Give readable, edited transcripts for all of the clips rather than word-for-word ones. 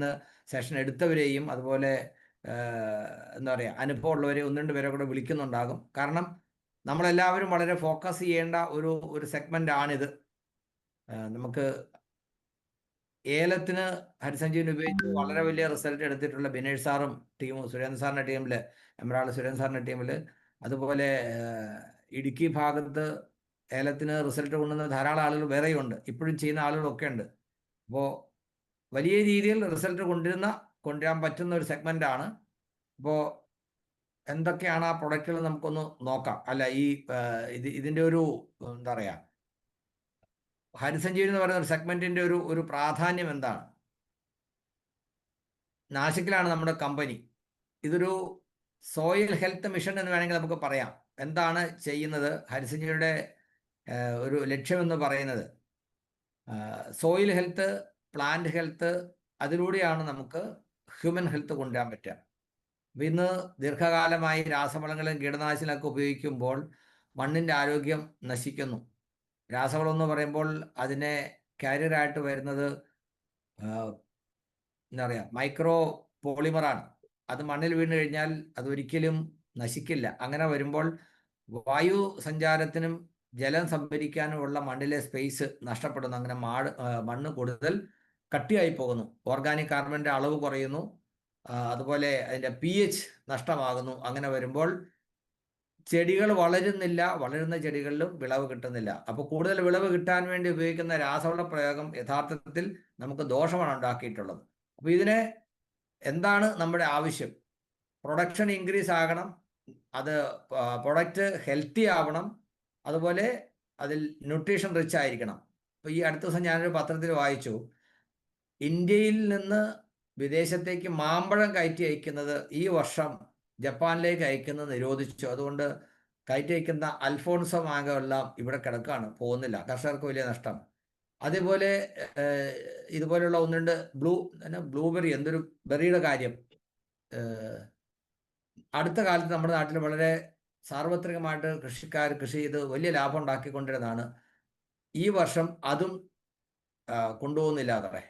നിന്ന് സെഷൻ എടുത്തവരെയും അതുപോലെ എന്താ പറയുക അനുഭവമുള്ളവരെ ഒന്ന് രണ്ട് പേരെ കൂടെ വിളിക്കുന്നുണ്ടാകും. കാരണം നമ്മളെല്ലാവരും വളരെ ഫോക്കസ് ചെയ്യേണ്ട ഒരു സെഗ്മെൻ്റ് ആണിത്. നമുക്ക് ഏലത്തിന് ഹരിസഞ്ജീവനി ഉപയോഗിച്ച് വളരെ വലിയ റിസൾട്ട് എടുത്തിട്ടുള്ള ബിനേഷ് സാറും ടീമും, സുരേന്ദ്ര സാറിൻ്റെ ടീമിൽ, എമറാൾഡ് സുരേന്ദ്ര സാറിൻ്റെ ടീമിൽ, അതുപോലെ ഇടുക്കി ഭാഗത്ത് ഏലത്തിന് റിസൾട്ട് കൊണ്ടുവന്ന ധാരാളം ആളുകൾ വേറെയുണ്ട്, ഇപ്പോഴും ചെയ്യുന്ന ആളുകളൊക്കെ ഉണ്ട്. അപ്പോൾ വലിയ രീതിയിൽ റിസൾട്ട് കൊണ്ടുവരാൻ പറ്റുന്ന ഒരു സെഗ്മെൻ്റാണ്. അപ്പോൾ എന്തൊക്കെയാണ് ആ പ്രൊഡക്റ്റുകൾ നമുക്കൊന്ന് നോക്കാം. അല്ല, ഇതിൻ്റെ ഒരു എന്താ പറയുക, ഹരിസഞ്ജീവനി എന്ന് പറയുന്ന ഒരു സെഗ്മെന്റിന്റെ ഒരു പ്രാധാന്യം എന്താണ്? നാസിക്കിലാണ് നമ്മുടെ കമ്പനി. ഇതൊരു സോയിൽ ഹെൽത്ത് മിഷൻ എന്ന് വേണമെങ്കിൽ നമുക്ക് പറയാം. എന്താണ് ചെയ്യുന്നത്? ഹരിസഞ്ജീവിയുടെ ഒരു ലക്ഷ്യമെന്ന് പറയുന്നത് സോയിൽ ഹെൽത്ത്, പ്ലാന്റ് ഹെൽത്ത്, അതിലൂടെയാണ് നമുക്ക് ഹ്യൂമൻ ഹെൽത്ത് കൊണ്ടുവരാൻ പറ്റുക. അപ്പം ഇന്ന് ദീർഘകാലമായി രാസവളങ്ങളും കീടനാശിനികളൊക്കെ ഉപയോഗിക്കുമ്പോൾ മണ്ണിൻ്റെ ആരോഗ്യം നശിക്കുന്നു. രാസവളം എന്ന് പറയുമ്പോൾ അതിനെ കാരിയറായിട്ട് വരുന്നത് എന്താ പറയുക, മൈക്രോ പോളിമറാണ്. അത് മണ്ണിൽ വീണ് കഴിഞ്ഞാൽ അതൊരിക്കലും നശിക്കില്ല. അങ്ങനെ വരുമ്പോൾ വായു സഞ്ചാരത്തിനും ജലം സംഭരിക്കാനുമുള്ള മണ്ണിലെ സ്പേസ് നഷ്ടപ്പെടുന്നു. അങ്ങനെ മണ്ണ് കൂടുതൽ കട്ടിയായി പോകുന്നു. ഓർഗാനിക് കാർബണിൻ്റെ അളവ് കുറയുന്നു. അതുപോലെ അതിൻ്റെ pH നഷ്ടമാകുന്നു. അങ്ങനെ വരുമ്പോൾ ചെടികൾ വളരുന്നില്ല, വളരുന്ന ചെടികളിലും വിളവ് കിട്ടുന്നില്ല. അപ്പോൾ കൂടുതൽ വിളവ് കിട്ടാൻ വേണ്ടി ഉപയോഗിക്കുന്ന രാസവള പ്രയോഗം യഥാർത്ഥത്തിൽ നമുക്ക് ദോഷമാണ് ഉണ്ടാക്കിയിട്ടുള്ളത്. അപ്പോൾ ഇതിനെ എന്താണ് നമ്മുടെ ആവശ്യം? പ്രൊഡക്ഷൻ ഇൻക്രീസ് ആകണം, അത് പ്രൊഡക്റ്റ് ഹെൽത്തി ആവണം, അതുപോലെ അതിൽ ന്യൂട്രീഷൻ റിച്ച് ആയിരിക്കണം. അപ്പോൾ ഈ അടുത്ത ദിവസം ഞാനൊരു പത്രത്തിൽ വായിച്ചു, ഇന്ത്യയിൽ നിന്ന് വിദേശത്തേക്ക് മാമ്പഴം കയറ്റി അയക്കുന്നത് ഈ വർഷം ജപ്പാനിലേക്ക് അയക്കുന്നത് നിരോധിച്ചു. അതുകൊണ്ട് കയറ്റി അയക്കുന്ന അൽഫോൺസോ മാങ്ങ എല്ലാം ഇവിടെ കിടക്കുകയാണ്, പോകുന്നില്ല. കർഷകർക്ക് വലിയ നഷ്ടം. അതേപോലെ ഇതുപോലെയുള്ള ഒന്ന് രണ്ട് ബ്ലൂബെറി, എന്തൊരു ബെറിയുടെ കാര്യം അടുത്ത കാലത്ത് നമ്മുടെ നാട്ടിൽ വളരെ സാർവത്രികമായിട്ട് കൃഷിക്കാർ കൃഷി ചെയ്ത് വലിയ ലാഭം ഉണ്ടാക്കിക്കൊണ്ടിരുന്നതാണ്. ഈ വർഷം അതും കൊണ്ടുപോകുന്നില്ല അത്രേ.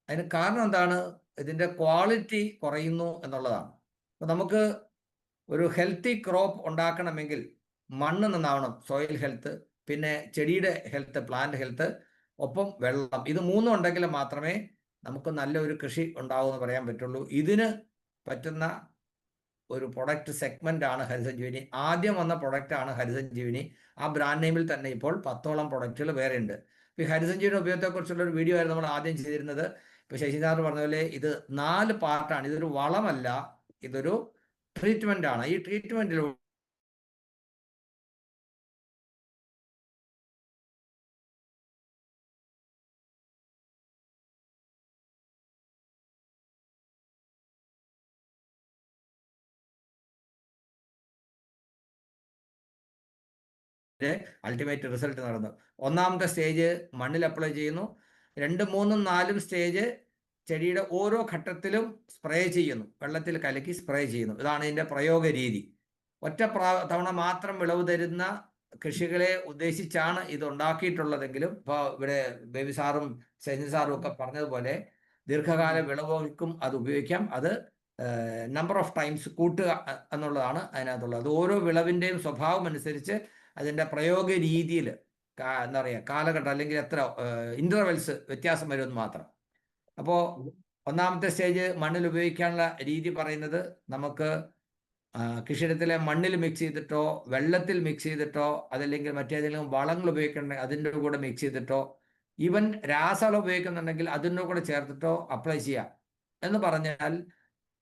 അതിന് കാരണം എന്താണ്? ഇതിൻ്റെ ക്വാളിറ്റി കുറയുന്നു എന്നുള്ളതാണ്. അപ്പോൾ നമുക്ക് ഒരു ഹെൽത്തി ക്രോപ്പ് ഉണ്ടാക്കണമെങ്കിൽ മണ്ണ് നന്നാവണം, സോയിൽ ഹെൽത്ത്, പിന്നെ ചെടിയുടെ ഹെൽത്ത്, പ്ലാന്റ് ഹെൽത്ത്, ഒപ്പം വെള്ളം. ഇത് മൂന്നും ഉണ്ടെങ്കിൽ മാത്രമേ നമുക്ക് നല്ലൊരു കൃഷി ഉണ്ടാവുമെന്ന് പറയാൻ പറ്റുള്ളൂ. ഇതിന് പറ്റുന്ന ഒരു പ്രൊഡക്റ്റ് സെഗ്മെൻ്റാണ് ഹരിസഞ്ജീവനി. ആദ്യം വന്ന പ്രൊഡക്റ്റാണ് ഹരിസഞ്ജീവനി. ആ ബ്രാൻഡ് നെയിമിൽ തന്നെ ഇപ്പോൾ 10ഓളം പ്രൊഡക്റ്റുകൾ വേറെ ഉണ്ട്. ഇപ്പോൾ ഈ ഹരിസഞ്ജീവനി ഉപയോഗത്തെക്കുറിച്ചുള്ള ഒരു വീഡിയോ ആയിരുന്നു നമ്മൾ ആദ്യം ചെയ്തിരുന്നത്. ഇപ്പോൾ ശശിനാഥ് പറഞ്ഞ പോലെ ഇത് 4 പാർട്ടാണ്. ഇതൊരു വളമല്ല, ഇതൊരു ട്രീറ്റ്മെൻ്റ് ആണ്. ഈ ട്രീറ്റ്മെൻറ്റിൽ അൾട്ടിമേറ്റ് റിസൾട്ട് നടന്നു. ഒന്നാമത്തെ സ്റ്റേജ് മണ്ണിൽ അപ്ലൈ ചെയ്യുന്നു. 2, 3, 4 സ്റ്റേജ് ചെടിയുടെ ഓരോ ഘട്ടത്തിലും സ്പ്രേ ചെയ്യുന്നു, വെള്ളത്തിൽ കലക്കി സ്പ്രേ ചെയ്യുന്നു. ഇതാണ് ഇതിൻ്റെ പ്രയോഗ രീതി. ഒറ്റ തവണ മാത്രം വിളവ് തരുന്ന കൃഷികളെ ഉദ്ദേശിച്ചാണ് ഇത് ഉണ്ടാക്കിയിട്ടുള്ളതെങ്കിലും ഇപ്പോൾ ഇവിടെ ബേബി സാറും സജിൻ സാറും ഒക്കെ പറഞ്ഞതുപോലെ ദീർഘകാല വിളവുകൾക്കും അത് ഉപയോഗിക്കാം. അത് നമ്പർ ഓഫ് ടൈംസ് കൂട്ടുക എന്നുള്ളതാണ് അതിനകത്തുള്ളത്. അത് ഓരോ വിളവിൻ്റെയും സ്വഭാവം അനുസരിച്ച് അതിൻ്റെ പ്രയോഗ രീതിയിൽ എന്താ പറയുക, കാലഘട്ടം അല്ലെങ്കിൽ എത്ര ഇൻ്റർവെൽസ് വ്യത്യാസം വരുമെന്ന് മാത്രം. അപ്പോൾ ഒന്നാമത്തെ സ്റ്റേജ് മണ്ണിൽ ഉപയോഗിക്കാനുള്ള രീതി പറയുന്നത്, നമുക്ക് കൃഷിയിടത്തിലെ മണ്ണിൽ മിക്സ് ചെയ്തിട്ടോ വെള്ളത്തിൽ മിക്സ് ചെയ്തിട്ടോ അതല്ലെങ്കിൽ മറ്റേതെങ്കിലും വളങ്ങൾ ഉപയോഗിക്കണമെങ്കിൽ അതിൻ്റെ കൂടെ മിക്സ് ചെയ്തിട്ടോ, ഈവൻ രാസവളം ഉപയോഗിക്കുന്നുണ്ടെങ്കിൽ അതിൻ്റെ കൂടെ ചേർത്തിട്ടോ അപ്ലൈ ചെയ്യാം. എന്ന് പറഞ്ഞാൽ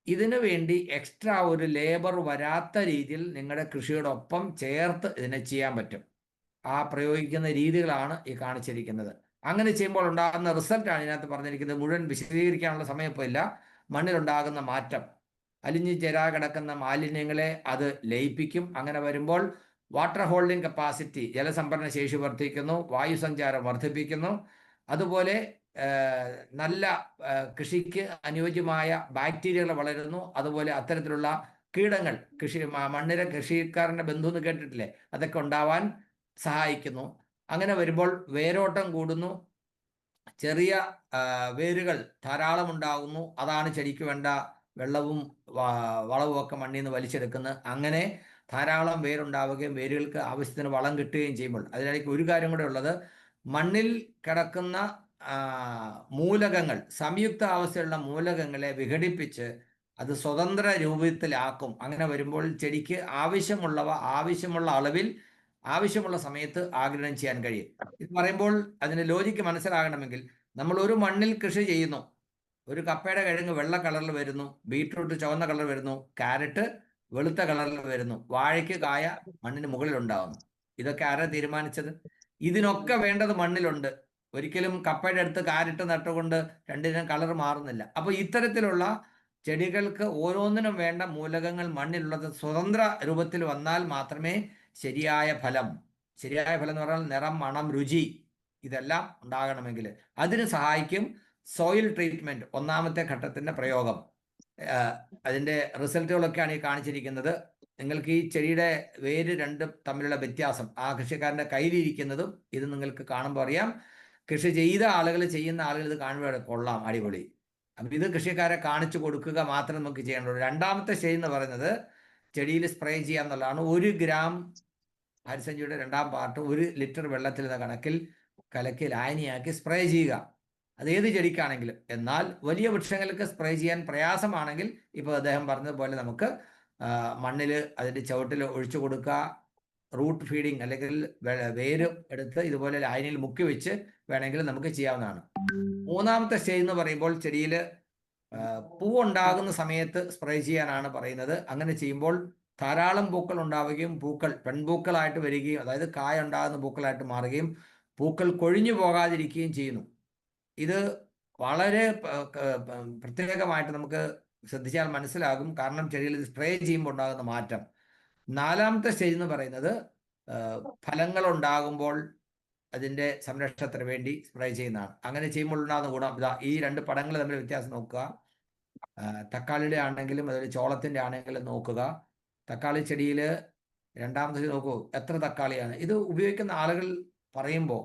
ഇതിനു വേണ്ടി എക്സ്ട്രാ ഒരു ലേബർ വരാത്ത രീതിയിൽ നിങ്ങളുടെ കൃഷിയോടൊപ്പം ചേർത്ത് ഇതിനെ ചെയ്യാൻ പറ്റും. ആ പ്രയോഗിക്കുന്ന രീതികളാണ് ഈ കാണിച്ചിരിക്കുന്നത്. അങ്ങനെ ചെയ്യുമ്പോൾ ഉണ്ടാകുന്ന റിസൾട്ടാണ് ഇതിനകത്ത് പറഞ്ഞിരിക്കുന്നത്. മുഴുവൻ വിശദീകരിക്കാനുള്ള സമയം ഇപ്പോൾ ഇല്ല. മണ്ണിലുണ്ടാകുന്ന മാറ്റം, അലിഞ്ഞു ചേരാ കിടക്കുന്ന മാലിന്യങ്ങളെ അത് ലയിപ്പിക്കും. അങ്ങനെ വരുമ്പോൾ വാട്ടർ ഹോൾഡിംഗ് കപ്പാസിറ്റി, ജലസംഭരണ ശേഷി വർദ്ധിക്കുന്നു, വായുസഞ്ചാരം വർദ്ധിപ്പിക്കുന്നു. അതുപോലെ നല്ല കൃഷിക്ക് അനുയോജ്യമായ ബാക്ടീരിയകൾ വളരുന്നു. അതുപോലെ അത്തരത്തിലുള്ള കീടങ്ങൾ, മണ്ണിലെ കൃഷിക്കാരൻ്റെ ബന്ധു എന്ന് കേട്ടിട്ടില്ലേ, അതൊക്കെ ഉണ്ടാവാൻ സഹായിക്കുന്നു. അങ്ങനെ വരുമ്പോൾ വേരോട്ടം കൂടുന്നു. ചെറിയ വേരുകൾ ധാരാളം ഉണ്ടാകുന്നു. അതാണ് ചെടിക്ക് വേണ്ട വെള്ളവും വളവും ഒക്കെ മണ്ണിൽ നിന്ന് വലിച്ചെടുക്കുന്നത്. അങ്ങനെ ധാരാളം വേരുണ്ടാവുകയും വേരുകൾക്ക് ആവശ്യത്തിന് വളം കിട്ടുകയും ചെയ്യുമ്പോൾ അതിനിടയ്ക്ക് ഒരു കാര്യം കൂടെ ഉള്ളത്, മണ്ണിൽ കിടക്കുന്ന മൂലകങ്ങൾ, സംയുക്ത അവസ്ഥയുള്ള മൂലകങ്ങളെ വിഘടിപ്പിച്ച് അത് സ്വതന്ത്ര രൂപത്തിലാക്കും. അങ്ങനെ വരുമ്പോൾ ചെടിക്ക് ആവശ്യമുള്ള അളവിൽ ആവശ്യമുള്ള സമയത്ത് ആഗിരണം ചെയ്യാൻ കഴിയും. ഇത് പറയുമ്പോൾ അതിന്റെ ലോജിക്ക് മനസ്സിലാകണമെങ്കിൽ, നമ്മൾ ഒരു മണ്ണിൽ കൃഷി ചെയ്യുന്നു, ഒരു കപ്പയുടെ കിഴങ്ങ് വെള്ള കളറിൽ വരുന്നു, ബീട്രൂട്ട് ചുവന്ന കളർ വരുന്നു, ക്യാരറ്റ് വെളുത്ത കളറിൽ വരുന്നു, വാഴയ്ക്ക് കായ മണ്ണിന് മുകളിൽ ഉണ്ടാകുന്നു. ഇതൊക്കെ ആരാ തീരുമാനിച്ചത്? ഇതിനൊക്കെ വേണ്ടത് മണ്ണിലുണ്ട്. ഒരിക്കലും കപ്പയുടെ അടുത്ത് ക്യാരറ്റ് നട്ടുകൊണ്ട് രണ്ടിനും കളർ മാറുന്നില്ല. അപ്പോൾ ഇത്തരത്തിലുള്ള ചെടികൾക്ക് ഓരോന്നിനും വേണ്ട മൂലകങ്ങൾ മണ്ണിലുള്ളത് സ്വതന്ത്ര രൂപത്തിൽ വന്നാൽ മാത്രമേ ശരിയായ ഫലം എന്ന് പറഞ്ഞാൽ നിറം, മണം, രുചി ഇതെല്ലാം ഉണ്ടാകണമെങ്കിൽ അതിന് സഹായിക്കും സോയിൽ ട്രീറ്റ്മെന്റ്, ഒന്നാമത്തെ ഘട്ടത്തിന്റെ പ്രയോഗം. അതിന്റെ റിസൾട്ടുകളൊക്കെയാണ് ഈ കാണിച്ചിരിക്കുന്നത്. നിങ്ങൾക്ക് ഈ ചെടിയുടെ വേര് രണ്ടും തമ്മിലുള്ള വ്യത്യാസം ആ കൃഷിക്കാരന്റെ കയ്യിലിരിക്കുന്നതും ഇത് നിങ്ങൾക്ക് കാണുമ്പോൾ അറിയാം. കൃഷി ചെയ്യുന്ന ആളുകൾ ഇത് കാണുമ്പോൾ കൊള്ളാം, അടിപൊളി. അപ്പം ഇത് കൃഷിക്കാരെ കാണിച്ചു കൊടുക്കുക മാത്രം നമുക്ക് ചെയ്യേണ്ടുള്ളൂ. രണ്ടാമത്തെ സ്റ്റേജ് എന്ന് പറയുന്നത് ചെടിയിൽ സ്പ്രേ ചെയ്യുക എന്നുള്ളതാണ്. 1 ഗ്രാം ഹരിസഞ്ചിയുടെ 2ാം പാർട്ട് 1 ലിറ്റർ വെള്ളത്തിൽ എന്ന കണക്കിൽ കലക്കി ലായനിയാക്കി സ്പ്രേ ചെയ്യുക. അത് ഏത് ചെടിക്കാണെങ്കിലും. എന്നാൽ വലിയ വൃക്ഷങ്ങൾക്ക് സ്പ്രേ ചെയ്യാൻ പ്രയാസമാണെങ്കിൽ ഇപ്പോൾ അദ്ദേഹം പറഞ്ഞതുപോലെ നമുക്ക് മണ്ണിൽ അതിൻ്റെ ചുവട്ടിൽ ഒഴിച്ചു കൊടുക്കുക. റൂട്ട് ഫീഡിങ് അല്ലെങ്കിൽ വേര് എടുത്ത് ഇതുപോലെ ലായനിയിൽ മുക്കി വെച്ച് വേണമെങ്കിൽ നമുക്ക് ചെയ്യാവുന്നതാണ്. മൂന്നാമത്തെ സ്റ്റേജ് എന്ന് പറയുമ്പോൾ ചെടിയിൽ പൂവുണ്ടാകുന്ന സമയത്ത് സ്പ്രേ ചെയ്യാനാണ് പറയുന്നത്. അങ്ങനെ ചെയ്യുമ്പോൾ ധാരാളം പൂക്കൾ ഉണ്ടാവുകയും പൂക്കൾ പെൺപൂക്കളായിട്ട് വരികയും, അതായത് കായ ഉണ്ടാകുന്ന പൂക്കളായിട്ട് മാറുകയും പൂക്കൾ കൊഴിഞ്ഞു പോകാതിരിക്കുകയും ചെയ്യുന്നു. ഇത് വളരെ പ്രത്യേകമായിട്ട് നമുക്ക് ശ്രദ്ധിച്ചാൽ മനസ്സിലാകും. കാരണം ചെടിയിൽ ഇത് സ്പ്രേ ചെയ്യുമ്പോൾ ഉണ്ടാകുന്ന മാറ്റം. 4ാമത്തെ സ്റ്റേജ് എന്ന് പറയുന്നത് ഫലങ്ങൾ ഉണ്ടാകുമ്പോൾ അതിൻ്റെ സംരക്ഷണത്തിന് വേണ്ടി സ്പ്രേ ചെയ്യുന്നതാണ്. അങ്ങനെ ചെയ്യുമ്പോൾ ഉണ്ടാകുന്ന ഗുണം ഇതാ, ഈ 2 പടങ്ങൾ തമ്മിൽ വ്യത്യാസം നോക്കുക. തക്കാളിയുടെ ആണെങ്കിലും അതുപോലെ ചോളത്തിൻ്റെ ആണെങ്കിലും നോക്കുക. തക്കാളി ചെടിയിൽ 2ാമത്തെ നോക്കൂ, എത്ര തക്കാളിയാണ്. ഇത് ഉപയോഗിക്കുന്ന ആളുകൾ പറയുമ്പോൾ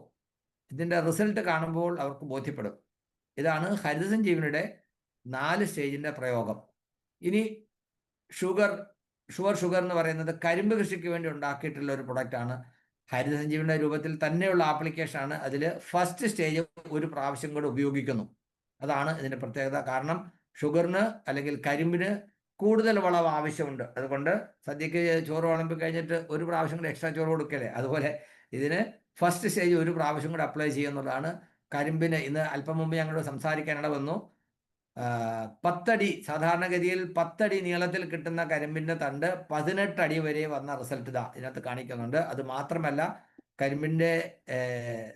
ഇതിൻ്റെ റിസൾട്ട് കാണുമ്പോൾ അവർക്ക് ബോധ്യപ്പെടും. ഇതാണ് ഹരിതസഞ്ജീവനിയുടെ 4 സ്റ്റേജിൻ്റെ പ്രയോഗം. ഇനി ഷുഗർ എന്ന് പറയുന്നത് കരിമ്പ് കൃഷിക്ക് വേണ്ടി ഉണ്ടാക്കിയിട്ടുള്ള ഒരു പ്രൊഡക്റ്റാണ്. ഹരിതസഞ്ജീവനിയുടെ രൂപത്തിൽ തന്നെയുള്ള ആപ്ലിക്കേഷനാണ്. അതിൽ ഫസ്റ്റ് സ്റ്റേജ് ഒരു പ്രാവശ്യം കൂടെ ഉപയോഗിക്കുന്നു. അതാണ് ഇതിൻ്റെ പ്രത്യേകത. കാരണം ഷുഗറിന് അല്ലെങ്കിൽ കരിമ്പിന് കൂടുതൽ വളം ആവശ്യമുണ്ട്. അതുകൊണ്ട് സദ്യക്ക് ചോറ് വിളമ്പി കഴിഞ്ഞിട്ട് ഒരു പ്രാവശ്യം കൂടെ എക്സ്ട്രാ ചോറ് കൊടുക്കല്ലേ, അതുപോലെ ഇതിന് ഫസ്റ്റ് സ്റ്റേജ് ഒരു പ്രാവശ്യം കൂടെ അപ്ലൈ ചെയ്യുന്നതാണ്. കരിമ്പിന് ഇന്ന് അല്പം മുമ്പ് ഞങ്ങളോട് സംസാരിക്കാനിട വന്നു. 10 അടി, സാധാരണഗതിയിൽ 10 അടി നീളത്തിൽ കിട്ടുന്ന കരിമ്പിൻ്റെ തണ്ട് 18 അടി വരെ വന്ന റിസൾട്ട് ഇതാ ഇതിനകത്ത് കാണിക്കുന്നുണ്ട്. അത് മാത്രമല്ല കരിമ്പിൻ്റെ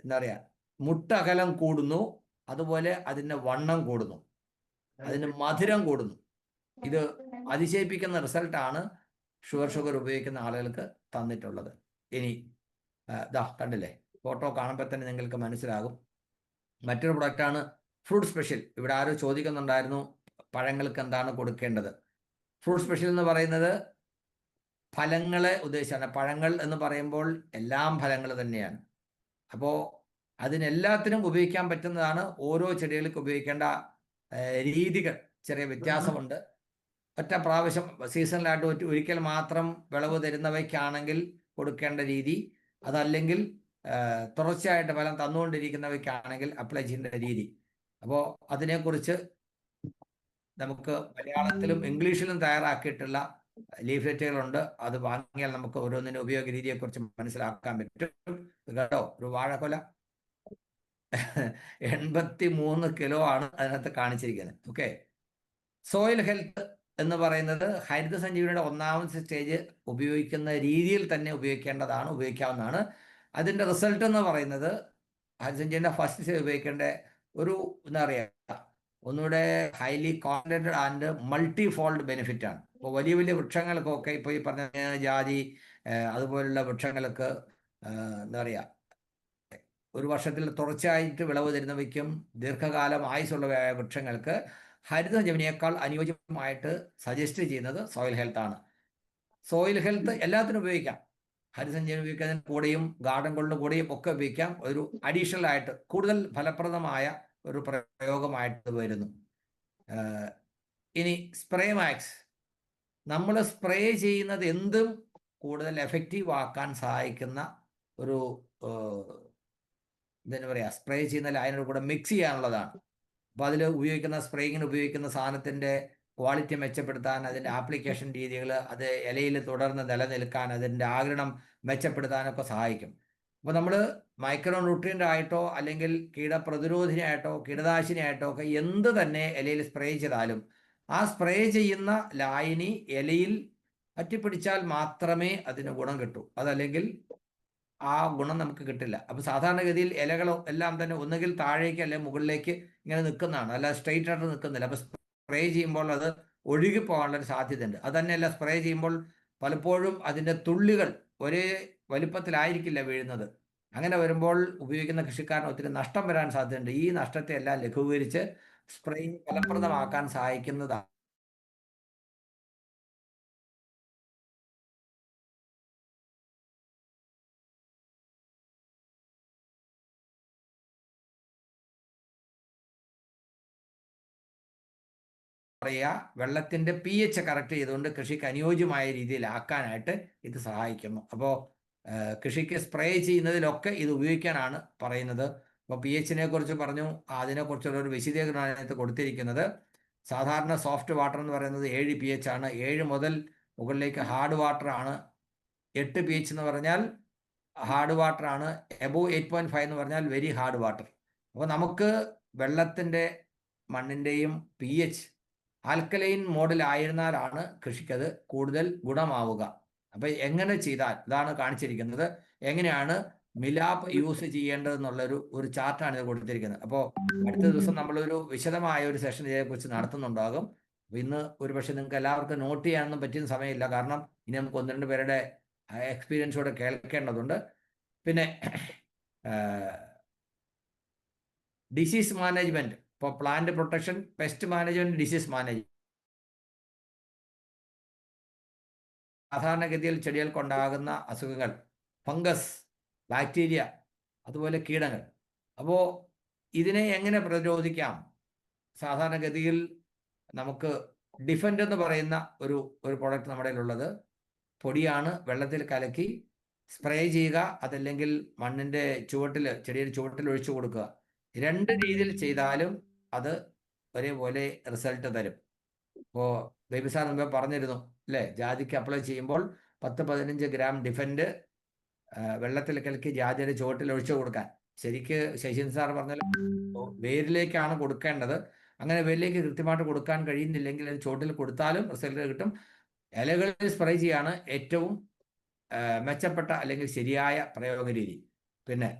എന്താ പറയുക, മുട്ടകലം കൂടുന്നു, അതുപോലെ അതിൻ്റെ വണ്ണം കൂടുന്നു, അതിന് മധുരം കൂടുന്നു. ഇത് അതിശയിപ്പിക്കുന്ന റിസൾട്ടാണ് ഷുഗർ ഉപയോഗിക്കുന്ന ആളുകൾക്ക് തന്നിട്ടുള്ളത്. ഇനി ഇതാ കണ്ടില്ലേ, ഫോട്ടോ കാണുമ്പോൾ തന്നെ നിങ്ങൾക്ക് മനസ്സിലാകും. മറ്റൊരു പ്രൊഡക്റ്റാണ് ഫ്രൂട്ട് സ്പെഷ്യൽ. ഇവിടെ ആരോ ചോദിക്കുന്നുണ്ടായിരുന്നു പഴങ്ങൾക്ക് എന്താണ് കൊടുക്കേണ്ടത്. ഫ്രൂട്ട് സ്പെഷ്യൽ എന്ന് പറയുന്നത് ഫലങ്ങളെ ഉദ്ദേശിച്ചാണ്. പഴങ്ങൾ എന്ന് പറയുമ്പോൾ എല്ലാം ഫലങ്ങൾ തന്നെയാണ്. അപ്പോൾ അതിനെല്ലാത്തിനും ഉപയോഗിക്കാൻ പറ്റുന്നതാണ്. ഓരോ ചെടികൾക്ക് ഉപയോഗിക്കേണ്ട രീതികൾ ചെറിയ വ്യത്യാസമുണ്ട്. ഒറ്റ പ്രാവശ്യം സീസണിലായിട്ട് ഒരിക്കൽ മാത്രം വിളവ് തരുന്നവയ്ക്കാണെങ്കിൽ കൊടുക്കേണ്ട രീതി, അതല്ലെങ്കിൽ തുടർച്ചയായിട്ട് ഫലം തന്നുകൊണ്ടിരിക്കുന്നവയ്ക്കാണെങ്കിൽ അപ്ലൈ ചെയ്യേണ്ട രീതി. അപ്പോൾ അതിനെക്കുറിച്ച് നമുക്ക് മലയാളത്തിലും ഇംഗ്ലീഷിലും തയ്യാറാക്കിയിട്ടുള്ള ലീഫ്ലെറ്റുകളുണ്ട്. അത് വാങ്ങിയാൽ നമുക്ക് ഓരോന്നിൻ്റെ ഉപയോഗ രീതിയെക്കുറിച്ച് മനസ്സിലാക്കാൻ പറ്റും. കേട്ടോ, ഒരു വാഴക്കൊല 83 കിലോ ആണ് അതിനകത്ത് കാണിച്ചിരിക്കുന്നത്. ഓക്കെ. സോയിൽ ഹെൽത്ത് എന്ന് പറയുന്നത് ഹരിതസഞ്ജീവനിയുടെ 1ാമത്തെ സ്റ്റേജ് ഉപയോഗിക്കുന്ന രീതിയിൽ തന്നെ ഉപയോഗിക്കാവുന്നതാണ്. അതിൻ്റെ റിസൾട്ട് എന്ന് പറയുന്നത് ഹരിതസഞ്ജീവൻ്റെ ഫസ്റ്റ് സ്റ്റേജ് ഉപയോഗിക്കേണ്ട ഒരു എന്താ പറയുക, ഒന്നുകൂടെ highly concentrated and multi fold benefit ആണ്. ഇപ്പോൾ വലിയ വൃക്ഷങ്ങൾക്കൊക്കെ ഇപ്പോൾ ഈ പറഞ്ഞ ജാതി അതുപോലുള്ള വൃക്ഷങ്ങൾക്ക് എന്താ പറയുക, ഒരു വർഷത്തിൽ തുടർച്ചയായിട്ട് വിളവ് തരുന്നവയ്ക്കും ദീർഘകാലം ആയുസുള്ള വൃക്ഷങ്ങൾക്ക് ഹരിതസഞ്ജീവനിയേക്കാൾ അനുയോജ്യമായിട്ട് സജസ്റ്റ് ചെയ്യുന്നത് സോയിൽ ഹെൽത്ത് ആണ്. സോയിൽ ഹെൽത്ത് എല്ലാത്തിനും ഉപയോഗിക്കാം. ഹരിതസഞ്ജീവനി ഉപയോഗിക്കുന്നതിന് കൂടെയും ഗാർഡൻ ഗോൾഡിന് കൂടെയും ഒക്കെ ഉപയോഗിക്കാം. ഒരു അഡീഷണൽ ആയിട്ട് കൂടുതൽ ഫലപ്രദമായ ഒരു പ്രയോഗമായിട്ട് വരുന്നു. ഇനി സ്പ്രേ മാക്സ്, നമ്മൾ സ്പ്രേ ചെയ്യുന്നത് എന്തും കൂടുതൽ എഫക്റ്റീവ് ആക്കാൻ സഹായിക്കുന്ന ഒരു എന്താ പറയുക, സ്പ്രേ ചെയ്യുന്ന അതിനോട് കൂടെ മിക്സ് ചെയ്യാനുള്ളതാണ്. അപ്പോൾ അതിൽ ഉപയോഗിക്കുന്ന സ്പ്രേയിങ്ങിന് ഉപയോഗിക്കുന്ന സാധനത്തിൻ്റെ ക്വാളിറ്റി മെച്ചപ്പെടുത്താൻ, അതിൻ്റെ ആപ്ലിക്കേഷൻ രീതികൾ, അത് ഇലയിൽ തുടർന്ന് നിലനിൽക്കാൻ, അതിൻ്റെ ആഗിരണം മെച്ചപ്പെടുത്താനൊക്കെ സഹായിക്കും. അപ്പോൾ നമ്മൾ മൈക്രോ ന്യൂട്രിയൻ്റ് ആയിട്ടോ അല്ലെങ്കിൽ കീടപ്രതിരോധിനിയായിട്ടോ കീടനാശിനിയായിട്ടോ ഒക്കെ എന്ത് തന്നെ ഇലയിൽ സ്പ്രേ ചെയ്താലും ആ സ്പ്രേ ചെയ്യുന്ന ലായനി ഇലയിൽ പറ്റിപ്പിടിച്ചാൽ മാത്രമേ അതിന് ഗുണം കിട്ടൂ. അതല്ലെങ്കിൽ ആ ഗുണം നമുക്ക് കിട്ടില്ല. അപ്പോൾ സാധാരണഗതിയിൽ ഇലകളോ എല്ലാം തന്നെ ഒന്നുകിൽ താഴേക്ക് അല്ലെങ്കിൽ മുകളിലേക്ക് ഇങ്ങനെ നിൽക്കുന്നതാണ്, അല്ല സ്ട്രെയിറ്റ് ആയിട്ട് നിൽക്കുന്നില്ല. അപ്പോൾ സ്പ്രേ ചെയ്യുമ്പോൾ അത് ഒഴുകി പോകാനുള്ളൊരു സാധ്യതയുണ്ട്. അത് തന്നെയല്ല, സ്പ്രേ ചെയ്യുമ്പോൾ പലപ്പോഴും അതിൻ്റെ തുള്ളികൾ ഒരേ വലിപ്പത്തിലായിരിക്കില്ല വീഴുന്നത്. അങ്ങനെ വരുമ്പോൾ ഉപയോഗിക്കുന്ന കൃഷിക്കാരന് ഒത്തിരി നഷ്ടം വരാൻ സാധ്യതയുണ്ട്. ഈ നഷ്ടത്തെ എല്ലാം ലഘൂകരിച്ച് സ്പ്രേയിങ് ഫലപ്രദമാക്കാൻ സഹായിക്കുന്നതാണ്. പറയുക, വെള്ളത്തിൻ്റെ pH കറക്റ്റ് ചെയ്തുകൊണ്ട് കൃഷിക്ക് അനുയോജ്യമായ രീതിയിലാക്കാനായിട്ട് ഇത് സഹായിക്കുന്നു. അപ്പോൾ കൃഷിക്ക് സ്പ്രേ ചെയ്യുന്നതിലൊക്കെ ഇത് ഉപയോഗിക്കാനാണ് പറയുന്നത്. അപ്പോൾ pH-നെ കുറിച്ച് പറഞ്ഞു, അതിനെക്കുറിച്ചുള്ള ഒരു വിശദീകരണമാണ് അതിനകത്ത് കൊടുത്തിരിക്കുന്നത്. സാധാരണ സോഫ്റ്റ് വാട്ടർ എന്ന് പറയുന്നത് 7 pH ആണ്. 7 മുതൽ മുകളിലേക്ക് ഹാർഡ് വാട്ടർ ആണ്. 8 pH എന്ന് പറഞ്ഞാൽ ഹാർഡ് വാട്ടർ ആണ്. എബോവ് 8.5 എന്ന് പറഞ്ഞാൽ വെരി ഹാർഡ് വാട്ടർ. അപ്പോൾ നമുക്ക് വെള്ളത്തിൻ്റെ മണ്ണിൻ്റെയും pH ആൽക്കലൈൻ മോഡിലായിരുന്നാലാണ് കൃഷിക്കത് കൂടുതൽ ഗുണമാവുക. അപ്പം എങ്ങനെ ചെയ്താൽ, ഇതാണ് കാണിച്ചിരിക്കുന്നത്, എങ്ങനെയാണ് മിലാപ്പ് യൂസ് ചെയ്യേണ്ടതെന്നുള്ളൊരു ചാർട്ടാണ് ഇത് കൊടുത്തിരിക്കുന്നത്. അപ്പോൾ അടുത്ത ദിവസം നമ്മളൊരു വിശദമായ ഒരു സെഷൻ ഇതിനെക്കുറിച്ച് നടത്തുന്നുണ്ടാകും. അപ്പോൾ ഇന്ന് ഒരുപക്ഷെ നിങ്ങൾക്ക് എല്ലാവർക്കും നോട്ട് ചെയ്യാനൊന്നും പറ്റിയ സമയമില്ല, കാരണം ഇനി നമുക്ക് 1-2 പേരുടെ എക്സ്പീരിയൻസോടെ കേൾക്കേണ്ടതുണ്ട്. പിന്നെ ഡിസീസ് മാനേജ്മെൻറ്റ്, ഇപ്പോൾ plant protection, pest management, disease management. സാധാരണഗതിയിൽ ചെടികൾക്കുണ്ടാകുന്ന അസുഖങ്ങൾ, ഫംഗസ്, ബാക്ടീരിയ, അതുപോലെ കീടങ്ങൾ. അപ്പോൾ ഇതിനെ എങ്ങനെ പ്രതിരോധിക്കാം? സാധാരണഗതിയിൽ നമുക്ക് ഡിഫൻഡ് എന്ന് പറയുന്ന ഒരു പ്രോഡക്റ്റ് നമ്മുടെ കയ്യിലുള്ളത്. പൊടിയാണ്, വെള്ളത്തിൽ കലക്കി സ്പ്രേ ചെയ്യുക, അതല്ലെങ്കിൽ മണ്ണിൻ്റെ ചുവട്ടിൽ, ചെടിയുടെ ചുവട്ടിൽ ഒഴിച്ചു കൊടുക്കുക. 2 രീതിയിൽ ചെയ്താലും അത് ഒരേപോലെ റിസൾട്ട് തരും. ഇപ്പോൾ ബേബി സാർ മുമ്പേ പറഞ്ഞിരുന്നു അല്ലേ, ജാതിക്ക് അപ്ലൈ ചെയ്യുമ്പോൾ 10-15 ഗ്രാം ഡിഫൻഡ് വെള്ളത്തിൽ കലക്കി ജാതിയുടെ ചുവട്ടിൽ ഒഴിച്ചു കൊടുക്കാൻ. ശരിക്ക് ശശീന്ദ്രൻ സാർ പറഞ്ഞാൽ വേരിലേക്കാണ് കൊടുക്കേണ്ടത്. അങ്ങനെ വേരിലേക്ക് കൃത്യമായിട്ട് കൊടുക്കാൻ കഴിയുന്നില്ലെങ്കിൽ അത് ചുവട്ടിൽ കൊടുത്താലും റിസൾട്ട് കിട്ടും. ഇലകളിൽ സ്പ്രേ ചെയ്യാണ് ഏറ്റവും മെച്ചപ്പെട്ട അല്ലെങ്കിൽ ശരിയായ പ്രയോഗ രീതി. പിന്നെ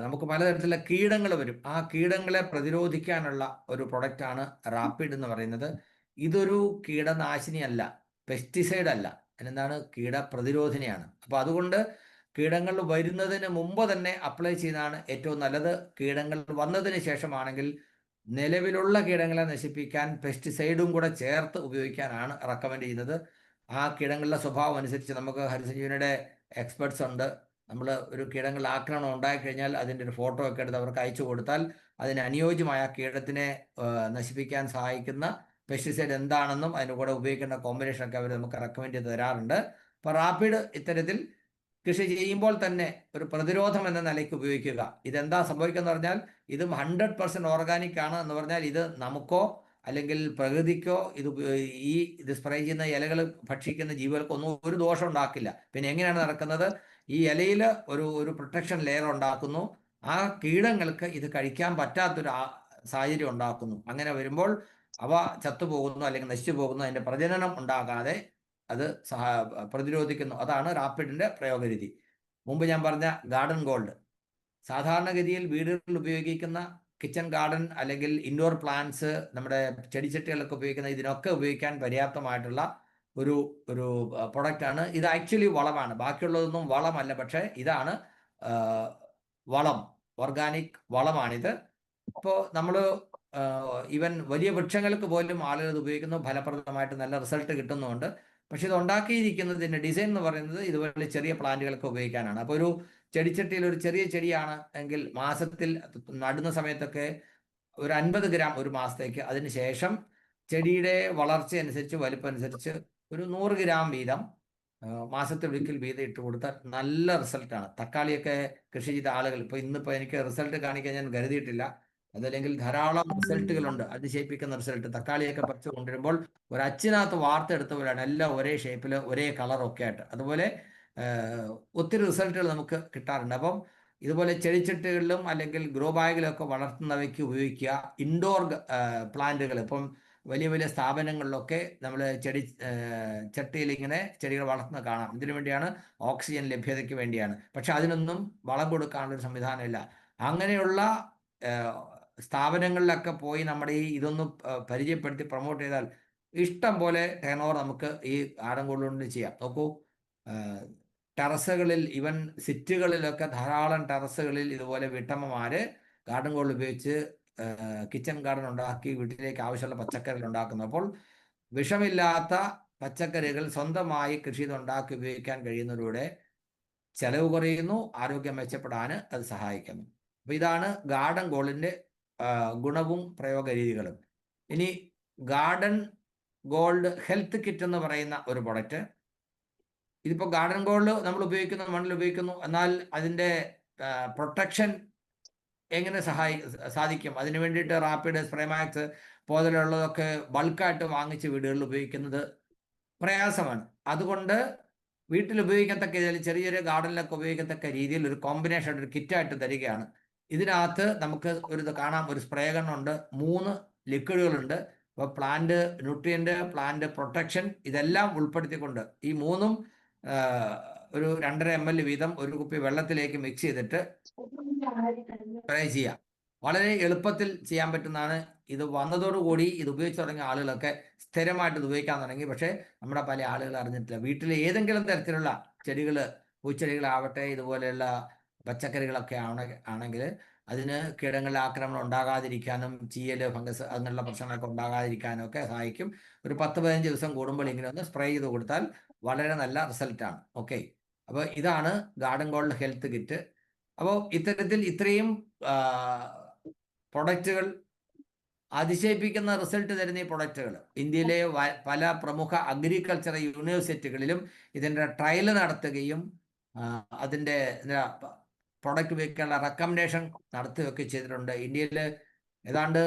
നമുക്ക് പലതരത്തിലുള്ള കീടങ്ങൾ വരും. ആ കീടങ്ങളെ പ്രതിരോധിക്കാനുള്ള ഒരു പ്രൊഡക്റ്റാണ് റാപ്പിഡ് എന്ന് പറയുന്നത്. ഇതൊരു കീടനാശിനിയല്ല, പെസ്റ്റിസൈഡ് അല്ല, എന്താണ്, കീടപ്രതിരോധിനിയാണ്. അപ്പോൾ അതുകൊണ്ട് കീടങ്ങൾ വരുന്നതിന് മുമ്പ് തന്നെ അപ്ലൈ ചെയ്യുന്നതാണ് ഏറ്റവും നല്ലത്. കീടങ്ങൾ വന്നതിന് ശേഷമാണെങ്കിൽ നിലവിലുള്ള കീടങ്ങളെ നശിപ്പിക്കാൻ പെസ്റ്റിസൈഡും കൂടെ ചേർത്ത് ഉപയോഗിക്കാനാണ് റെക്കമെൻഡ് ചെയ്യുന്നത്. ആ കീടങ്ങളുടെ സ്വഭാവം അനുസരിച്ച് നമുക്ക് ഹരിതസഞ്ജീവനിയുടെ എക്സ്പെർട്സ് ഉണ്ട്. നമ്മൾ ഒരു കീടങ്ങളുടെ ആക്രമണം ഉണ്ടായിക്കഴിഞ്ഞാൽ അതിൻ്റെ ഒരു ഫോട്ടോ ഒക്കെ എടുത്ത് അവർക്ക് അയച്ചു കൊടുത്താൽ അതിന് അനുയോജ്യമായ കീടത്തിനെ നശിപ്പിക്കാൻ സഹായിക്കുന്ന പെസ്റ്റിസൈഡ് എന്താണെന്നും അതിൻ്റെ കൂടെ ഉപയോഗിക്കേണ്ട കോമ്പിനേഷനൊക്കെ അവർ നമുക്ക് റെക്കമെൻഡ് ചെയ്ത് തരാറുണ്ട്. അപ്പോൾ റാപ്പിഡ് ഇത്തരത്തിൽ കൃഷി ചെയ്യുമ്പോൾ തന്നെ ഒരു പ്രതിരോധം എന്ന നിലയ്ക്ക് ഉപയോഗിക്കുക. ഇതെന്താ സംഭവിക്കുന്നത് പറഞ്ഞാൽ, ഇതും 100% ഓർഗാനിക് ആണ് എന്ന് പറഞ്ഞാൽ ഇത് നമുക്കോ അല്ലെങ്കിൽ പ്രകൃതിക്കോ ഇത് സ്പ്രേ ചെയ്യുന്ന ഇലകൾ ഭക്ഷിക്കുന്ന ജീവികൾക്കോ ഒന്നും ഒരു ദോഷം ഉണ്ടാക്കില്ല. പിന്നെ എങ്ങനെയാണ് നടക്കുന്നത്? ഈ ഇലയിൽ ഒരു പ്രൊട്ടക്ഷൻ ലെയർ ഉണ്ടാക്കുന്നു. ആ കീടങ്ങൾക്ക് ഇത് കഴിക്കാൻ പറ്റാത്തൊരു സാഹചര്യം ഉണ്ടാക്കുന്നു. അങ്ങനെ വരുമ്പോൾ അവ ചത്തുപോകുന്നു അല്ലെങ്കിൽ നശിച്ചു പോകുന്നു, അതിൻ്റെ പ്രജനനം ഉണ്ടാകാതെ അത് പ്രതിരോധിക്കുന്നു. അതാണ് റാപ്പിഡിൻ്റെ പ്രയോഗരീതി. മുമ്പ് ഞാൻ പറഞ്ഞ ഗാർഡൻ ഗോൾഡ്, സാധാരണഗതിയിൽ വീടുകളിൽ ഉപയോഗിക്കുന്ന കിച്ചൺ ഗാർഡൻ അല്ലെങ്കിൽ ഇൻഡോർ പ്ലാന്റ്സ്, നമ്മുടെ ചെടിച്ചട്ടികളൊക്കെ ഉപയോഗിക്കുന്ന ഇതിനൊക്കെ ഉപയോഗിക്കാൻ പര്യാപ്തമായിട്ടുള്ള ഒരു പ്രൊഡക്റ്റാണ് ഇത്. ആക്ച്വലി വളമാണ്, ബാക്കിയുള്ളതൊന്നും വളമല്ല, പക്ഷേ ഇതാണ് വളം, ഓർഗാനിക് വളമാണിത്. അപ്പോൾ നമ്മൾ ഈവൻ വലിയ വൃക്ഷങ്ങൾക്ക് പോലും ആളുകൾ ഇത് ഉപയോഗിക്കുന്നു, ഫലപ്രദമായിട്ട് നല്ല റിസൾട്ട് കിട്ടുന്നുണ്ട്. പക്ഷെ ഇത് ഉണ്ടാക്കിയിരിക്കുന്നതിൻ്റെ ഡിസൈൻ എന്ന് പറയുന്നത് ഇതുപോലെ ചെറിയ പ്ലാന്റുകൾക്ക് ഉപയോഗിക്കാനാണ്. അപ്പോൾ ഒരു ചെടിച്ചട്ടിയിൽ ഒരു ചെറിയ ചെടിയാണ് എങ്കിൽ മാസത്തിൽ നടുന്ന സമയത്തൊക്കെ ഒരു 50 ഗ്രാം ഒരു മാസത്തേക്ക്, അതിനുശേഷം ചെടിയുടെ വളർച്ച അനുസരിച്ച് വലിപ്പം അനുസരിച്ച് ഒരു 100 ഗ്രാം വീതം മാസത്തിൽ ഒരിക്കൽ വീതം ഇട്ട് കൊടുത്താൽ നല്ല റിസൾട്ടാണ്. തക്കാളിയൊക്കെ കൃഷി ചെയ്ത ആളുകൾ ഇന്നിപ്പോൾ എനിക്ക് റിസൾട്ട് കാണിക്കാൻ ഞാൻ കരുതിയിട്ടില്ല, അതല്ലെങ്കിൽ ധാരാളം റിസൾട്ടുകളുണ്ട്, അതിശയിപ്പിക്കുന്ന റിസൾട്ട്. തക്കാളിയൊക്കെ പറിച്ച് കൊണ്ടുവരുമ്പോൾ ഒരു അച്ചിനകത്ത് വാർത്തെടുത്ത പോലെയാണ്, എല്ലാം ഒരേ ഷേപ്പിൽ ഒരേ കളറൊക്കെ ആയിട്ട്. അതുപോലെ ഒത്തിരി റിസൾട്ടുകൾ നമുക്ക് കിട്ടാറുണ്ട്. അപ്പം ഇതുപോലെ ചെടിച്ചട്ടികളിലും അല്ലെങ്കിൽ ഗ്രോ ബാഗിലൊക്കെ വളർത്തുന്നവയ്ക്ക് ഉപയോഗിക്കുക. ഇൻഡോർ പ്ലാന്റുകൾ ഇപ്പം വലിയ വലിയ സ്ഥാപനങ്ങളിലൊക്കെ നമ്മൾ ചട്ടിയിൽ ഇങ്ങനെ ചെടികൾ വളർത്തുന്നത് കാണാം. ഇതിനു വേണ്ടിയാണ്, ഓക്സിജൻ ലഭ്യതയ്ക്ക് വേണ്ടിയാണ്. പക്ഷെ അതിനൊന്നും വളം കൊടുക്കാനുള്ളൊരു സംവിധാനമില്ല. അങ്ങനെയുള്ള സ്ഥാപനങ്ങളിലൊക്കെ പോയി നമ്മുടെ ഇതൊന്ന് പരിചയപ്പെടുത്തി പ്രൊമോട്ട് ചെയ്താൽ ഇഷ്ടം പോലെ ടേൺ ഓവർ നമുക്ക് ഈ ഗാർഡൻ കൊണ്ട് ചെയ്യാം. നോക്കൂ, ടെറസുകളിൽ, ഈവൻ സിറ്റികളിലൊക്കെ ധാരാളം ടെറസുകളിൽ ഇതുപോലെ വീട്ടമ്മമാർ ഗാർഡൻ കോൾ ഉപയോഗിച്ച് കിച്ചൺ ഗാർഡൻ ഉണ്ടാക്കി വീട്ടിലേക്ക് ആവശ്യമുള്ള പച്ചക്കറികൾ ഉണ്ടാക്കുന്നു. അപ്പോൾ വിഷമില്ലാത്ത പച്ചക്കറികൾ സ്വന്തമായി കൃഷി ചെയ്തുണ്ടാക്കി ഉപയോഗിക്കാൻ കഴിയുന്നതിലൂടെ ചെലവ് കുറയുന്നു, ആരോഗ്യം മെച്ചപ്പെടാൻ അത് സഹായിക്കുന്നു. അപ്പോൾ ഇതാണ് ഗാർഡൻ ഗോളിൻ്റെ ഗുണവും പ്രയോഗ രീതികളും. ഇനി ഗാർഡൻ ഗോൾഡ് ഹെൽത്ത് കിറ്റ് എന്ന് പറയുന്ന ഒരു പ്രൊഡക്റ്റ്. ഇതിപ്പോൾ ഗാർഡൻ ഗോൾഡ് നമ്മൾ ഉപയോഗിക്കുന്നു, മണ്ണിൽ ഉപയോഗിക്കുന്നു, എന്നാൽ അതിൻ്റെ പ്രൊട്ടക്ഷൻ എങ്ങനെ സാധിക്കും? അതിന് വേണ്ടിയിട്ട് റാപ്പിഡ്, സ്പ്രേമാക്സ് പോലുള്ളതൊക്കെ ബൾക്കായിട്ട് വാങ്ങിച്ച് വീടുകളിൽ ഉപയോഗിക്കുന്നത് പ്രയാസമാണ്. അതുകൊണ്ട് വീട്ടിൽ ഉപയോഗിക്കത്തക്ക രീതിയിൽ, ചെറിയ ചെറിയ ഗാർഡനിലൊക്കെ ഉപയോഗിക്കത്തക്ക രീതിയിൽ ഒരു കോമ്പിനേഷൻ, ഒരു കിറ്റായിട്ട് തരികയാണ്. ഇതിനകത്ത് നമുക്ക് ഇത് കാണാം, ഒരു സ്പ്രേ ഗണ്ണുണ്ട്, 3 ലിക്വിഡുകളുണ്ട്. അപ്പോൾ പ്ലാന്റ് ന്യൂട്രിയൻ്റ്, പ്ലാന്റ് പ്രൊട്ടക്ഷൻ, ഇതെല്ലാം ഉൾപ്പെടുത്തിക്കൊണ്ട് ഈ 3ഉം ഒരു 2.5 ml വീതം ഒരു കുപ്പി വെള്ളത്തിലേക്ക് മിക്സ് ചെയ്തിട്ട് സ്പ്രേ ചെയ്യാം. വളരെ എളുപ്പത്തിൽ ചെയ്യാൻ പറ്റുന്നതാണ്. ഇത് വന്നതോടുകൂടി ഇത് ഉപയോഗിച്ച് തുടങ്ങിയ ആളുകളൊക്കെ സ്ഥിരമായിട്ട് ഇത് ഉപയോഗിക്കാൻ തുടങ്ങി. പക്ഷേ നമ്മുടെ പല ആളുകൾ അറിഞ്ഞിട്ടില്ല. വീട്ടിൽ ഏതെങ്കിലും തരത്തിലുള്ള ചെടികൾ, പൂച്ചെടികളാവട്ടെ, ഇതുപോലെയുള്ള പച്ചക്കറികളൊക്കെ ആണെങ്കിൽ അതിന് കീടങ്ങളുടെ ആക്രമണം ഉണ്ടാകാതിരിക്കാനും, ചീയൽ, ഫംഗസ് അങ്ങനെയുള്ള പ്രശ്നങ്ങളൊക്കെ ഉണ്ടാകാതിരിക്കാനും ഒക്കെ സഹായിക്കും. ഒരു 10-15 ദിവസം കൂടുമ്പോൾ ഇങ്ങനെ ഒന്ന് സ്പ്രേ ചെയ്ത് കൊടുത്താൽ വളരെ നല്ല റിസൾട്ടാണ്. ഓക്കെ, അപ്പോൾ ഇതാണ് ഗാർഡൻ ഗോൾഡ് ഹെൽത്ത് കിറ്റ്. അപ്പോൾ ഇത്തരത്തിൽ ഇത്രയും പ്രൊഡക്റ്റുകൾ, അതിശയിപ്പിക്കുന്ന റിസൾട്ട് തരുന്ന ഈ പ്രൊഡക്റ്റുകൾ ഇന്ത്യയിലെ പല പ്രമുഖ അഗ്രികൾച്ചർ യൂണിവേഴ്സിറ്റികളിലും ഇതിൻ്റെ ട്രയൽ നടത്തുകയും അതിൻ്റെ പ്രൊഡക്റ്റ് ഉപയോഗിക്കാനുള്ള റെക്കമെൻഡേഷൻ നടത്തുകയൊക്കെ ചെയ്തിട്ടുണ്ട്. ഇന്ത്യയിൽ ഏതാണ്ട്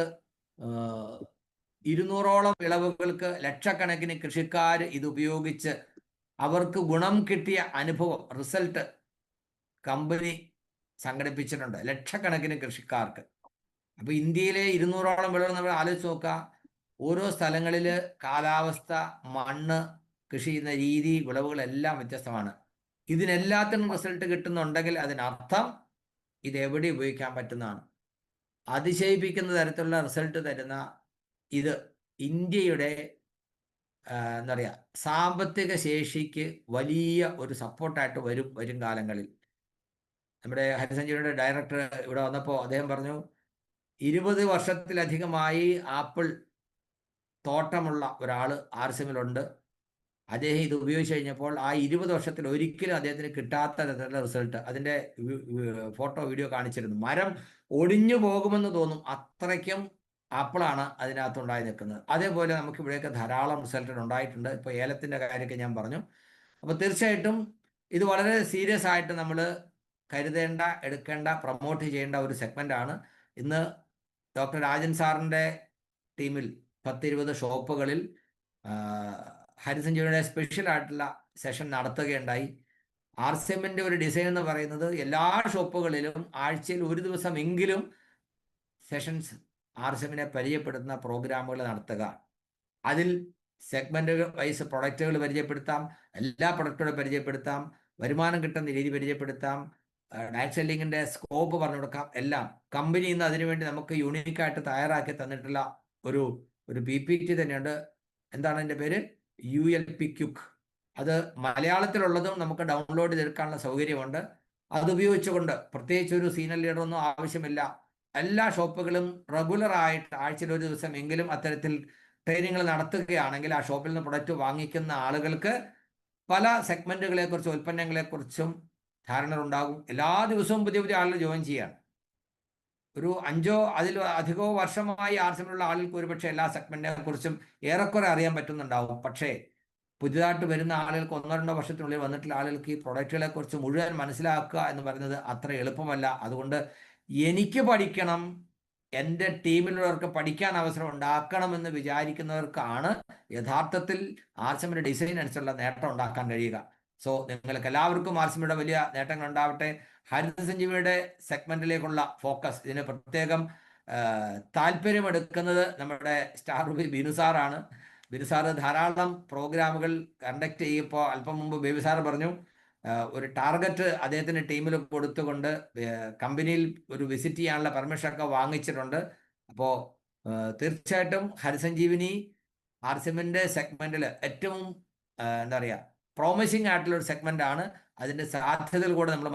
200ഓളം വിളവുകൾക്ക് ലക്ഷക്കണക്കിന് കൃഷിക്കാർ ഇത് ഉപയോഗിച്ച് അവർക്ക് ഗുണം കിട്ടിയ അനുഭവം, റിസൾട്ട് കമ്പനി സംഘടിപ്പിച്ചിട്ടുണ്ട് ലക്ഷക്കണക്കിന് കൃഷിക്കാർക്ക്. അപ്പോൾ ഇന്ത്യയിലെ 200ഓളം വിളവ് നമ്മൾ ആലോചിച്ച് നോക്കുക. ഓരോ സ്ഥലങ്ങളിൽ കാലാവസ്ഥ, മണ്ണ്, കൃഷി ചെയ്യുന്ന രീതി, വിളവുകളെല്ലാം വ്യത്യസ്തമാണ്. ഇതിനെല്ലാത്തിനും റിസൾട്ട് കിട്ടുന്നുണ്ടെങ്കിൽ അതിനർത്ഥം ഇത് എവിടെ ഉപയോഗിക്കാൻ പറ്റുന്നതാണ്. അതിശയിപ്പിക്കുന്ന തരത്തിലുള്ള റിസൾട്ട് തരുന്ന ഇത് ഇന്ത്യയുടെ എന്താ പറയുക, സാമ്പത്തിക ശേഷിക്ക് വലിയ ഒരു സപ്പോർട്ടായിട്ട് വരും കാലങ്ങളിൽ. നമ്മുടെ ഹരിസഞ്ജീവനിയുടെ ഡയറക്ടർ ഇവിടെ വന്നപ്പോൾ അദ്ദേഹം പറഞ്ഞു, 20 വർഷത്തിലധികമായി ആപ്പിൾ തോട്ടമുള്ള ഒരാൾ ആർസിമിലുണ്ട്. അദ്ദേഹം ഇത് ഉപയോഗിച്ച് കഴിഞ്ഞപ്പോൾ ആ 20 വർഷത്തിൽ ഒരിക്കലും അദ്ദേഹത്തിന് കിട്ടാത്ത തരത്തിലുള്ള റിസൾട്ട്, അതിൻ്റെ ഫോട്ടോ, വീഡിയോ കാണിച്ചിരുന്നു. മരം ഒടിഞ്ഞു പോകുമെന്ന് തോന്നും, അത്രയ്ക്കും ആപ്പിളാണ് അതിനകത്തുണ്ടായി നിൽക്കുന്നത്. അതേപോലെ നമുക്ക് ഇവിടെയൊക്കെ ധാരാളം റിസൾട്ട് ഉണ്ടായിട്ടുണ്ട്. ഇപ്പോൾ ഏലത്തിൻ്റെ കാര്യമൊക്കെ ഞാൻ പറഞ്ഞു. അപ്പോൾ തീർച്ചയായിട്ടും ഇത് വളരെ സീരിയസ് ആയിട്ട് നമ്മൾ കരുതേണ്ട, എടുക്കേണ്ട, പ്രൊമോട്ട് ചെയ്യേണ്ട ഒരു സെഗ്മെൻ്റാണ്. ഇന്ന് ഡോക്ടർ രാജൻ സാറിൻ്റെ ടീമിൽ 10-20 ഷോപ്പുകളിൽ ഹരിസഞ്ജീവയുടെ സ്പെഷ്യൽ ആയിട്ടുള്ള സെഷൻ നടത്തുകയുണ്ടായി. ആർസിഎമ്മിൻ്റെ ഒരു ഡിസൈൻ എന്ന് പറയുന്നത് എല്ലാ ഷോപ്പുകളിലും ആഴ്ചയിൽ ഒരു ദിവസമെങ്കിലും സെഷൻസ് ആർസിഎമ്മിനെ പരിചയപ്പെടുത്തുന്ന പ്രോഗ്രാമുകൾ നടത്തുക. അതിൽ സെഗ്മെൻ്റ് വൈസ് പ്രൊഡക്റ്റുകൾ പരിചയപ്പെടുത്താം, എല്ലാ പ്രൊഡക്റ്റുകളും പരിചയപ്പെടുത്താം, വരുമാനം കിട്ടുന്ന രീതി പരിചയപ്പെടുത്താം, ഡയറക്ട് സെല്ലിങ്ങിൻ്റെ സ്കോപ്പ് പറഞ്ഞു കൊടുക്കാം. എല്ലാം കമ്പനി ഇന്ന് അതിനുവേണ്ടി നമുക്ക് യൂണീക്കായിട്ട് തയ്യാറാക്കി തന്നിട്ടുള്ള ഒരു PPT തന്നെയുണ്ട്. എന്താണ് അതിൻ്റെ പേര്? ULP quick. അത് മലയാളത്തിലുള്ളതും നമുക്ക് ഡൗൺലോഡ് ചെയ്തെടുക്കാനുള്ള സൗകര്യമുണ്ട്. അതുപയോഗിച്ചുകൊണ്ട് പ്രത്യേകിച്ച് ഒരു സീനിയർ ലീഡറൊന്നും ആവശ്യമില്ല. എല്ലാ ഷോപ്പുകളും റെഗുലറായിട്ട് ആഴ്ചയിൽ ഒരു ദിവസം എങ്കിലും അത്തരത്തിൽ ട്രെയിനിങ്ങൾ നടത്തുകയാണെങ്കിൽ ആ ഷോപ്പിൽ നിന്ന് പ്രൊഡക്റ്റ് വാങ്ങിക്കുന്ന ആളുകൾക്ക് പല സെഗ്മെന്റുകളെക്കുറിച്ചും ഉൽപ്പന്നങ്ങളെക്കുറിച്ചും ധാരണ ഉണ്ടാകും. എല്ലാ ദിവസവും പുതിയ പുതിയ ആളുകൾ ജോയിൻ ചെയ്യാണ്. ഒരു 5 അതിൽ അധികമോ വർഷമായി ആർസിമിലുള്ള ആളുകൾക്ക് ഒരുപക്ഷെ എല്ലാ സെഗ്മെന്റിനെ കുറിച്ചും ഏറെക്കുറെ അറിയാൻ പറ്റുന്നുണ്ടാവും. പക്ഷേ പുതിയതായിട്ട് വരുന്ന ആളുകൾക്ക് 1-2 വർഷത്തിനുള്ളിൽ വന്നിട്ടുള്ള ആളുകൾക്ക് ഈ പ്രൊഡക്റ്റുകളെ കുറിച്ച് മുഴുവൻ മനസ്സിലാക്കുക എന്ന് പറയുന്നത് അത്ര എളുപ്പമല്ല. അതുകൊണ്ട് എനിക്ക് പഠിക്കണം, എൻ്റെ ടീമിലുള്ളവർക്ക് പഠിക്കാൻ അവസരം ഉണ്ടാക്കണമെന്ന് വിചാരിക്കുന്നവർക്കാണ് യഥാർത്ഥത്തിൽ ആർസിമിന്റെ ഡിസൈൻ അനുസരിച്ചുള്ള നേട്ടം ഉണ്ടാക്കാൻ കഴിയുക. സോ നിങ്ങൾക്ക് എല്ലാവർക്കും ആർസിമിയുടെ വലിയ നേട്ടങ്ങൾ ഉണ്ടാവട്ടെ. ഹരിത സഞ്ജീവിയുടെ സെഗ്മെന്റിലേക്കുള്ള ഫോക്കസ്, ഇതിന് പ്രത്യേകം താല്പര്യമെടുക്കുന്നത് നമ്മുടെ സ്റ്റാർ റൂബി ബിനു സാറാണ്. ബിനു സാറ് ധാരാളം പ്രോഗ്രാമുകൾ കണ്ടക്ട് ചെയ്യുമ്പോൾ അല്പം മുമ്പ് ബേബി സാറ് പറഞ്ഞു ഒരു ടാർഗറ്റ് അദ്ദേഹത്തിൻ്റെ ടീമിൽ കൊടുത്തുകൊണ്ട് കമ്പനിയിൽ ഒരു വിസിറ്റ് ചെയ്യാനുള്ള പെർമിഷനൊക്കെ വാങ്ങിച്ചിട്ടുണ്ട്. അപ്പോൾ തീർച്ചയായിട്ടും ഹരിസഞ്ജീവിനി ആർസിമിൻ്റെ സെഗ്മെന്റിൽ ഏറ്റവും എന്താ പറയുക പ്രോമിസിങ് ആയിട്ടുള്ള ഒരു സെഗ്മെന്റ് ആണ്. അതിൻ്റെ സാധ്യതകൾ കൂടെ നമ്മൾ